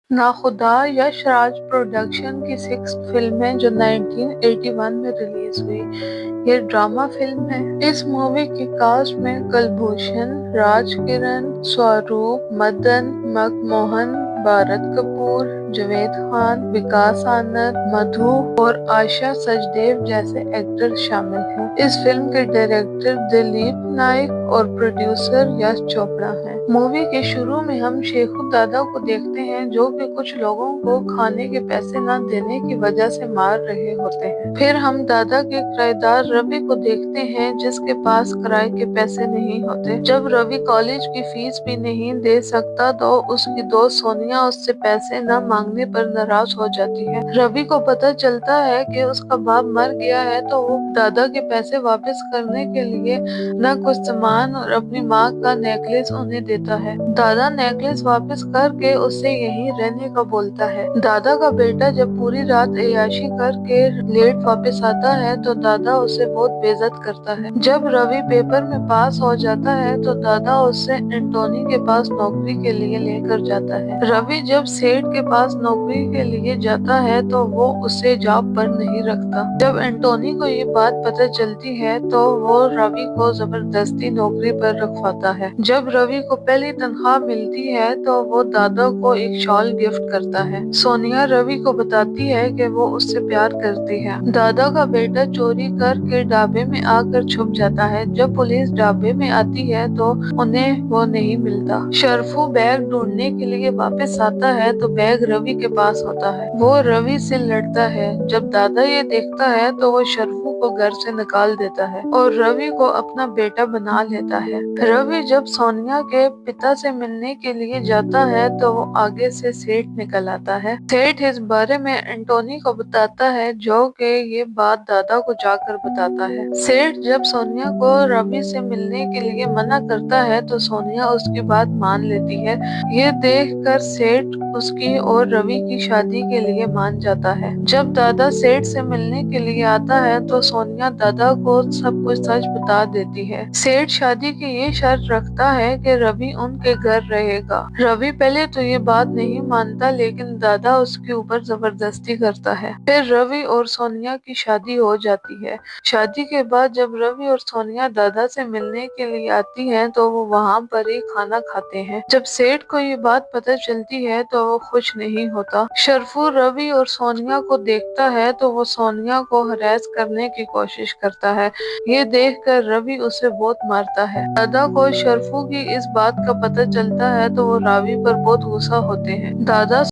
ناخدا یش راج production کی 6th film ہے جو 1981 میں ریلیز ہوئی۔ یہ ڈرامہ فلم ہے۔ اس مووی کی کاسٹ میں کلبھوشن، راج کرن، سوروپ، مدن مک موہن، بھارت کپور، جاوید خان، وکاس آنند، مدھو اور آشا سچدیو جیسے ایکٹر شامل ہیں۔ اس فلم کے ڈائریکٹر دلیپ نائک اور پروڈیوسر یش چوپڑا ہیں۔ مووی کے شروع میں ہم شیخو دادا کو دیکھتے ہیں جو کہ کچھ لوگوں کو کھانے کے پیسے نہ دینے کی وجہ سے مار رہے ہوتے ہیں۔ پھر ہم دادا کے کرایہ دار روی کو دیکھتے ہیں جس کے پاس کرائے کے پیسے نہیں ہوتے۔ جب روی کالج کی فیس بھی نہیں دے سکتا تو اس کی دوست سونیا اس سے پیسے نہ مانگنے پر ناراض ہو جاتی ہے۔ روی کو پتہ چلتا ہے کہ اس کا باپ مر گیا ہے تو وہ دادا کے پیسے واپس کرنے کے لیے نہ کچھ سامان اور اپنی ماں کا نیکلس انہیں دیتا ہے۔ دادا نیکلس واپس کر کے اس سے یہیں رہنے کا بولتا ہے۔ دادا کا بیٹا جب پوری رات عیاشی کر کے لیٹ واپس آتا ہے تو دادا اسے بہت بے عزت کرتا ہے۔ جب روی پیپر میں پاس ہو جاتا ہے تو دادا اسے اینٹونی کے پاس نوکری کے لیے لے کر جاتا ہے۔ روی جب سیٹھ کے پاس نوکری کے لیے جاتا ہے تو وہ اسے جاب پر نہیں رکھتا۔ جب اینٹونی کو یہ بات پتہ چلتی ہے تو وہ روی کو زبردستی نوکری پر رکھواتا ہے۔ جب روی کو پہلی تنخواہ ملتی ہے تو وہ دادا کو ایک شال گفٹ کرتا ہے۔ سونیا روی کو بتاتی ہے کہ وہ اس سے پیار کرتی ہے۔ دادا کا بیٹا چوری کر کے ڈھابے میں آ کر چھپ جاتا ہے۔ جب پولیس ڈھابے میں آتی ہے تو انہیں وہ نہیں ملتا۔ شرفو بیگ ڈھونڈنے کے لیے واپس آتا ہے تو بیگ روی کے پاس ہوتا ہے۔ وہ روی سے لڑتا ہے۔ جب دادا یہ دیکھتا ہے تو وہ شرفو کو گھر سے نکال دیتا ہے اور روی کو اپنا بیٹا بنا لیتا ہے۔ روی جب سونیا کے پتا سے ملنے کے لیے جاتا ہے تو وہ آگے سے سیٹھ نکل آتا ہے۔ سیٹھ اس بارے میں اینٹونی کو بتاتا ہے جو کہ یہ بات دادا کو جا کر بتاتا ہے۔ سیٹھ جب سونیا کو روی سے ملنے کے لیے منع کرتا ہے تو سونیا اس کی بات مان لیتی ہے۔ یہ دیکھ کر سیٹھ اس کی اور روی کی شادی کے لیے مان جاتا ہے۔ جب دادا سیٹھ سے ملنے کے لیے آتا ہے تو سونیا دادا کو سب کچھ سچ بتا دیتی ہے۔ سیٹھ شادی کی یہ شرط رکھتا ہے کہ روی ان کے گھر رہے گا۔ روی پہلے تو یہ بات نہیں مانتا لیکن دادا اس کے اوپر زبردستی کرتا ہے۔ پھر روی اور سونیا کی شادی ہو جاتی ہے۔ شادی کے بعد جب روی اور سونیا دادا سے ملنے کے لیے آتی ہیں تو وہ وہاں پر ہی کھانا کھاتے ہیں۔ جب سیٹھ کو یہ بات پتہ چلتی ہے تو وہ خوش نہیں ہوتا۔ شرفو روی اور سونیا کو دیکھتا ہے تو وہ سونیا کو ہراس کرنے کی کوشش کرتا ہے۔ یہ دیکھ کر روی اسے بہت مارتا ہے۔ دادا کو شرفو کی اس بات کا پتہ چلتا ہے تو وہ روی پر بہت غصہ ہوتے ہیں۔ دادا